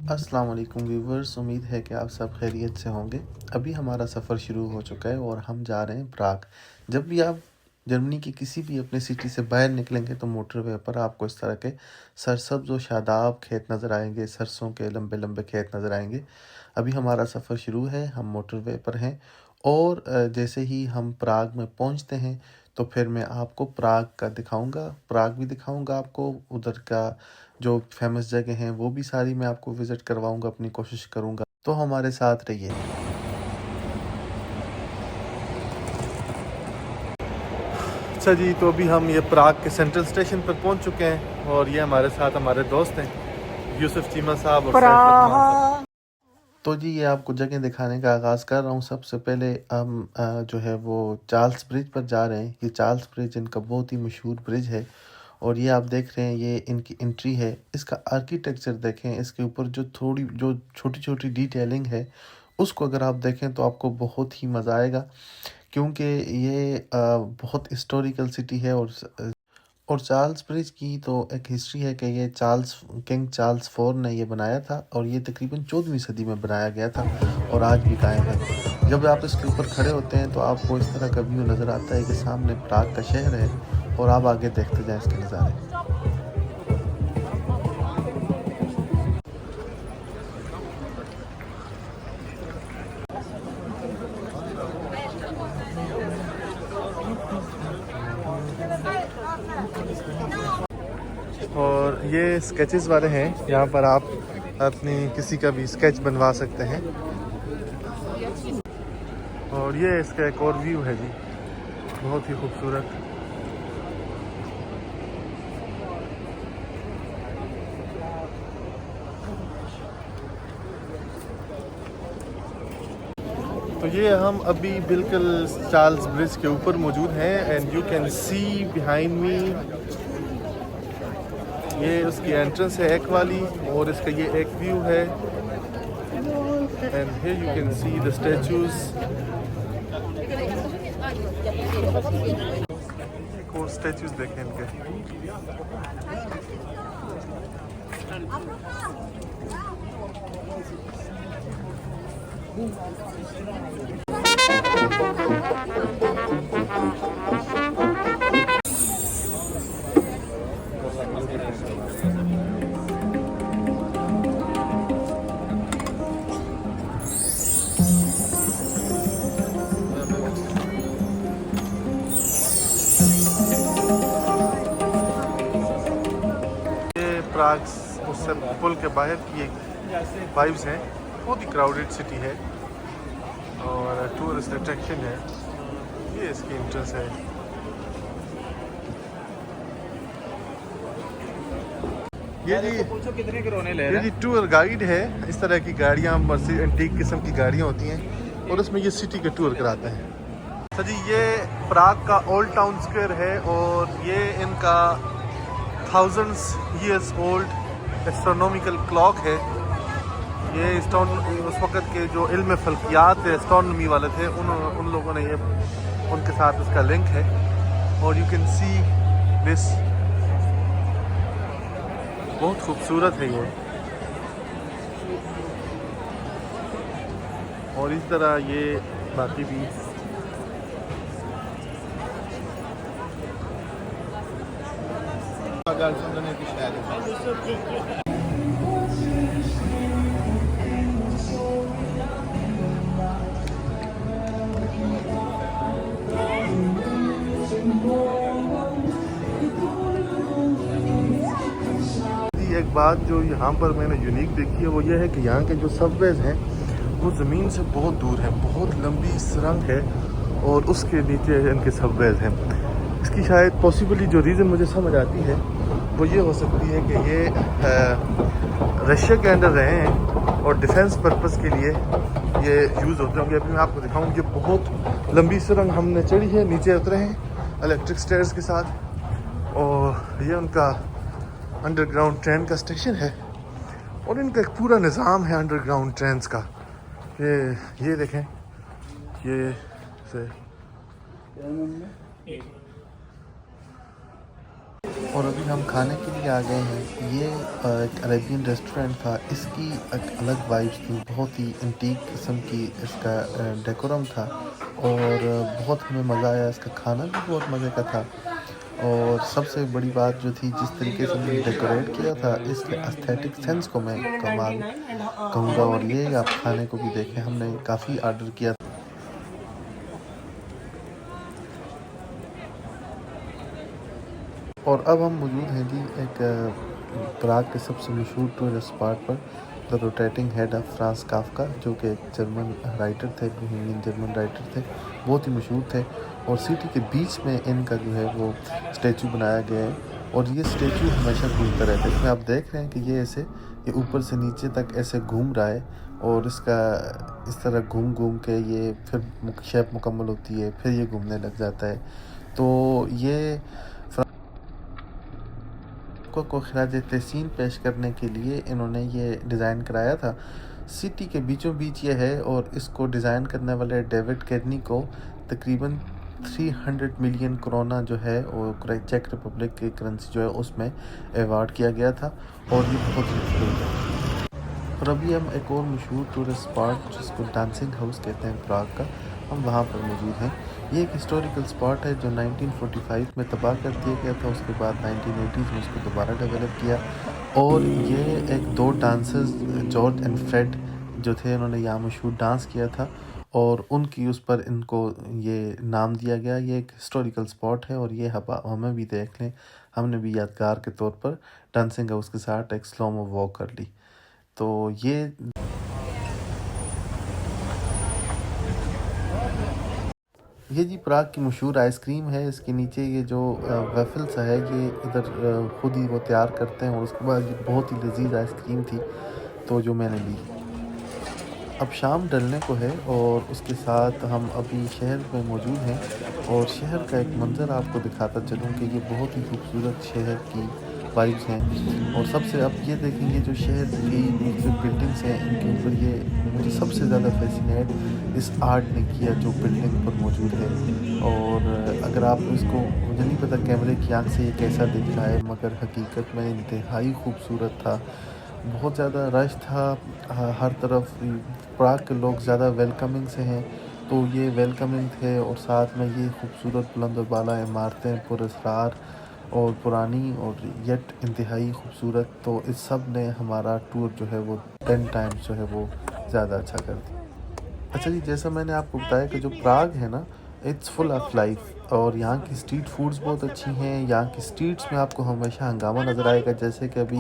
अस्सलाम वालेकुम व्यूवर्स, उम्मीद है कि आप सब खैरियत से होंगे। अभी हमारा सफ़र शुरू हो चुका है और हम जा रहे हैं प्राग। जब भी आप जर्मनी की किसी भी अपने सिटी से बाहर निकलेंगे तो मोटरवे पर आपको इस तरह के सरसब्ज़ और शादाब खेत नज़र आएंगे, सरसों के लंबे लंबे खेत नज़र आएंगे। अभी हमारा सफ़र शुरू है, हम मोटरवे पर हैं और जैसे ही हम प्राग में पहुंचते हैं तो फिर मैं आपको प्राग का दिखाऊंगा, प्राग भी दिखाऊंगा आपको, उधर का जो फेमस जगह हैं वो भी सारी मैं आपको विज़िट करवाऊंगा, अपनी कोशिश करूंगा। तो हमारे साथ रहिए। अच्छा जी, तो अभी हम ये प्राग के सेंट्रल स्टेशन पर पहुंच चुके हैं और ये हमारे साथ हमारे दोस्त हैं यूसुफ चीमा साहब और सैफ रहमान साहब। तो जी ये आपको जगह दिखाने का आगाज़ कर रहा हूँ। सबसे पहले हम जो है वो चार्ल्स ब्रिज पर जा रहे हैं। ये चार्ल्स ब्रिज इनका बहुत ही मशहूर ब्रिज है और ये आप देख रहे हैं, ये इनकी एंट्री है। इसका आर्किटेक्चर देखें, इसके ऊपर जो छोटी छोटी डिटेलिंग है उसको अगर आप देखें तो आपको बहुत ही मज़ा आएगा, क्योंकि ये बहुत हिस्टोरिकल सिटी है। और चार्ल्स ब्रिज की तो एक हिस्ट्री है कि ये किंग चार्ल्स फोर ने ये बनाया था और ये तकरीबन 14वीं सदी में बनाया गया था और आज भी कायम है। जब आप इसके ऊपर खड़े होते हैं तो आपको इस तरह का व्यू नज़र आता है कि सामने प्राग का शहर है और आप आगे देखते जाएं इसके नज़ारे। और ये स्केचेस वाले हैं, यहाँ पर आप अपनी किसी का भी स्केच बनवा सकते हैं। और ये इसका एक और व्यू है जी, बहुत ही खूबसूरत। तो ये हम अभी बिल्कुल चार्ल्स ब्रिज के ऊपर मौजूद हैं and you can see behind me, ये उसकी एंट्रेंस है एक वाली और इसका ये एक व्यू है and here you can see the statues. एक और स्टैचूज देखें इनके। प्राग उससे पुल के बाहर की एक वाइब्स हैं, बहुत ही क्राउडेड सिटी है और टूरिस्ट अट्रैक्शन है। ये इसकी एंट्रेंस है। ये पूछो कितने के रोने ले रहे हैं। ये जी टूर गाइड है, इस तरह की गाड़ियाँ, मर्सी एंटीक किस्म की गाड़ियाँ होती हैं और उसमें ये सिटी का टूर कराते हैं। अच्छा जी, ये प्राग का ओल्ड टाउन स्क्वायर है और ये इनका thousands years old astronomical clock है। ये उस वक़्त के जो इल्म फल्कियात एस्ट्रोनॉमी वाले थे उन लोगों ने ये, उनके साथ इसका लिंक है और यू कैन सी दिस, बहुत खूबसूरत है ये। और इस तरह ये बाकी भी एक बात जो यहाँ पर मैंने यूनिक देखी है वो ये है कि यहाँ के जो सबवेज हैं वो ज़मीन से बहुत दूर है, बहुत लंबी सुरंग है और उसके नीचे इनके सबवेज हैं। इसकी शायद पॉसिबली जो रीज़न मुझे समझ आती है वो ये हो सकती है कि ये रशिया के अंडर रहे हैं और डिफेंस पर्पस के लिए ये यूज़ होते होंगे। अभी मैं आपको दिखाऊँ, ये बहुत लंबी सुरंग हमने चढ़ी है, नीचे उतरे हैं इलेक्ट्रिक स्टेयर्स के साथ और ये उनका अंडरग्राउंड ट्रेन का स्टेशन है और इनका एक पूरा निज़ाम है अंडरग्राउंड ट्रेन्स का। ये देखें, ये से और अभी हम खाने के लिए आ गए हैं। ये एक अरेबियन रेस्टोरेंट था। इसकी एक अलग वाइब्स थी, बहुत ही एंटीक किस्म की इसका डेकोरम था और बहुत हमें मज़ा आया। इसका खाना भी बहुत मज़े का था और सबसे बड़ी बात जो थी, जिस तरीके से उन्होंने डेकोरेट किया था, इसके एस्थेटिक सेंस को मैं कमाल कहूँगा। और ये आप खाने को भी देखें, हमने काफ़ी आर्डर किया। और अब हम मौजूद हैं जी एक प्राग के सबसे मशहूर टूरिस्ट स्पॉट पर, the rotating head of France Kafka, जो कि एक जर्मन राइटर थे, बोहेमियन जर्मन राइटर थे, बहुत ही मशहूर थे। और सिटी के बीच में इनका जो है वो स्टैचू बनाया गया है और ये स्टैचू हमेशा घूमता रहता है। इसमें आप देख रहे हैं कि ये ऊपर से नीचे तक ऐसे घूम रहा है और इसका इस तरह घूम घूम के ये फिर शेप मुकम्मल होती है, फिर ये घूमने लग जाता है। तो ये को खराज तहसीन पेश करने के लिए इन्होंने ये डिज़ाइन कराया था। सिटी के बीचों बीच ये है और इसको डिज़ाइन करने वाले डेविड केडनी को तकरीबन 300 मिलियन कोरोना जो है वो चेक रिपब्लिक की करेंसी जो है उसमें अवार्ड किया गया था और ये बहुत ही मशहूर है। और अभी हम एक और मशहूर टूरिस्ट स्पॉट जिसको डांसिंग हाउस कहते हैं प्राग का, हम वहाँ पर मौजूद हैं। ये एक हिस्टोरिकल स्पॉट है जो 1945 में तबाह कर दिया गया था। उसके बाद 1980s में उसको दोबारा डेवलप किया और ये एक दो डांसर्स जॉर्ज एंड फ्रेड जो थे, उन्होंने यहाँ मशहूर डांस किया था और उनकी उस पर इनको ये नाम दिया गया। ये एक हिस्टोरिकल स्पॉट है और ये हमें भी देख लें, हमने भी यादगार के तौर पर डांसिंग हाउस के साथ एक स्लोमो वॉक कर ली। तो ये जी प्राग की मशहूर आइसक्रीम है। इसके नीचे ये जो वेफल्स है ये इधर खुद ही वो तैयार करते हैं और उसके बाद ये बहुत ही लजीज आइसक्रीम थी तो जो मैंने ली। अब शाम ढलने को है और उसके साथ हम अभी शहर में मौजूद हैं और शहर का एक मंज़र आपको दिखाता चलूँ कि ये बहुत ही खूबसूरत शहर की वाइब्स हैं। और सबसे अब ये देखेंगे जो शहर की जो बिल्डिंग्स हैं इनके ऊपर, ये मुझे सबसे ज़्यादा फैसिनेट इस आर्ट ने किया जो बिल्डिंग पर मौजूद है। और अगर आप इसको, मुझे नहीं पता कैमरे की आंख से ये कैसा दिख रहा है, मगर हकीकत में इंतहाई खूबसूरत था। बहुत ज़्यादा रश था हर तरफ। प्राग के लोग ज़्यादा वेलकमिंग से हैं तो ये वेलकमिंग थे और साथ में ये खूबसूरत बुलंद और बाला इमारतें पुरस्कार और पुरानी और येट इंतहाई खूबसूरत। तो इस सब ने हमारा टूर जो है वो 10 टाइम्स जो है वो ज़्यादा अच्छा कर दिया। अच्छा जी, जैसा मैंने आपको बताया कि जो प्राग है ना, इट्स फुल ऑफ लाइफ और यहाँ की स्ट्रीट फूड्स बहुत अच्छी हैं। यहाँ की स्ट्रीट्स में आपको हमेशा हंगामा नज़र आएगा। जैसे कि अभी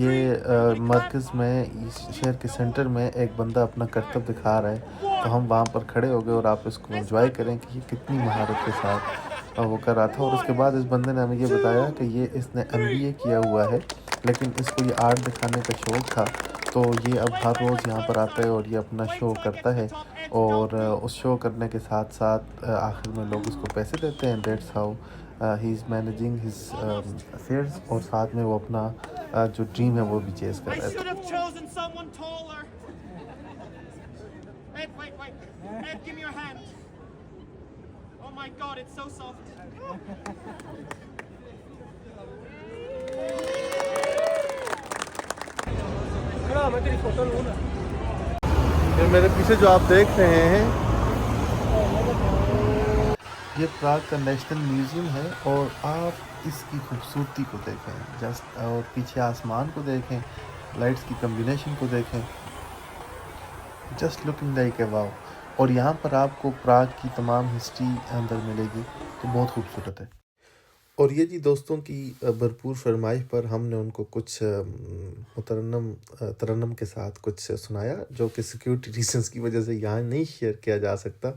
ये मरकज़ में, इस शहर के सेंटर में एक बंदा अपना करतब दिखा रहा है तो हम वहाँ पर खड़े हो गए और आप इसको एंजॉय करें कि ये कितनी महारत के साथ वो कर रहा था। और उसके बाद इस बंदे ने हमें ये बताया कि ये इसने MBA किया हुआ है लेकिन इसको ये आर्ट दिखाने का शौक़ था तो ये अब हर रोज़ यहाँ पर आता है और ये अपना शो करता है और उस शो करने के साथ साथ आखिर में लोग उसको पैसे देते हैं। That's how he is managing his affairs और साथ में वो अपना जो ड्रीम है वो भी चेज़ कर रहा है। ये मेरे पीछे जो आप देख रहे हैं ये प्राग का नेशनल म्यूज़ियम है और आप इसकी खूबसूरती को देखें जस्ट, और पीछे आसमान को देखें, लाइट्स की कम्बिनेशन को देखें, जस्ट लुकिंग लाइक ए वाव। और यहाँ पर आपको प्राग की तमाम हिस्ट्री अंदर मिलेगी तो बहुत खूबसूरत है। और ये जी दोस्तों की भरपूर फरमाइश पर हमने उनको कुछ तरन्नम के साथ कुछ सुनाया जो कि सिक्योरिटी रीजंस की वजह से यहाँ नहीं शेयर किया जा सकता।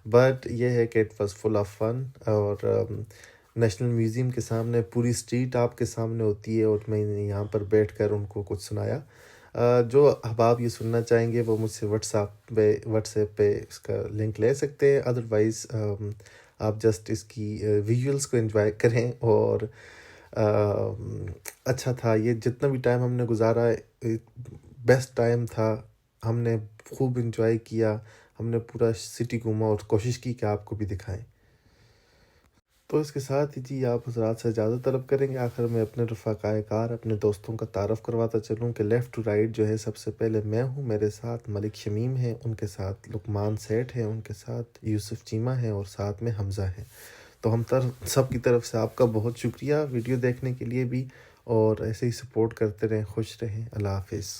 बट ये है कि it was full of fun और नेशनल म्यूज़ियम के सामने पूरी स्ट्रीट आपके सामने होती है और मैंने यहाँ पर बैठकर उनको कुछ सुनाया। जो अहबाब ये सुनना चाहेंगे वो मुझसे व्हाट्सएप पे इसका लिंक ले सकते हैं। अदरवाइज़ आप जस्ट इसकी विजुअल्स को एंजॉय करें और अच्छा था ये जितना भी टाइम हमने गुजारा, बेस्ट टाइम था। हमने खूब एंजॉय किया, हमने पूरा सिटी घूमा और कोशिश की कि आपको भी दिखाएं। तो इसके साथ ही जी आप हज़रात से इजाज़त तलब करेंगे। आखिर में अपने रफ़ाक़ाए कार, अपने दोस्तों का तारफ़ करवाता चलूँ कि लेफ़्ट टू राइट जो है सबसे पहले मैं हूँ, मेरे साथ मलिक शमीम है, उनके साथ लुकमान सेठ है, उनके साथ यूसुफ चीमा है और साथ में हमज़ा है। तो हम सब की तरफ से आपका बहुत शुक्रिया वीडियो देखने के लिए भी, और ऐसे ही सपोर्ट करते रहें, खुश रहें। अल्लाह हाफ़िज़।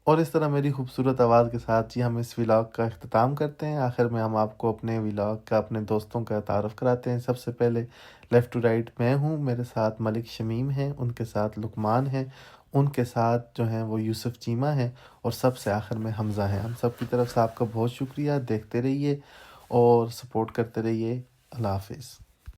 और इस तरह मेरी खूबसूरत आवाज़ के साथ जी हम इस व्लॉग का अख्ताम करते हैं। आखिर में हम आपको अपने व्लॉग का, अपने दोस्तों का तारुफ़ कराते हैं। सबसे पहले लेफ़्ट टू राइट मैं हूँ, मेरे साथ मलिक शमीम हैं, उनके साथ लुकमान हैं, उनके साथ जो हैं वो यूसुफ चीमा हैं, और सबसे आखिर में हमज़ा हैं। हम सब की तरफ से आपका बहुत शुक्रिया। देखते रहिए और सपोर्ट करते रहिए। अल्लाह हाफ़िज़।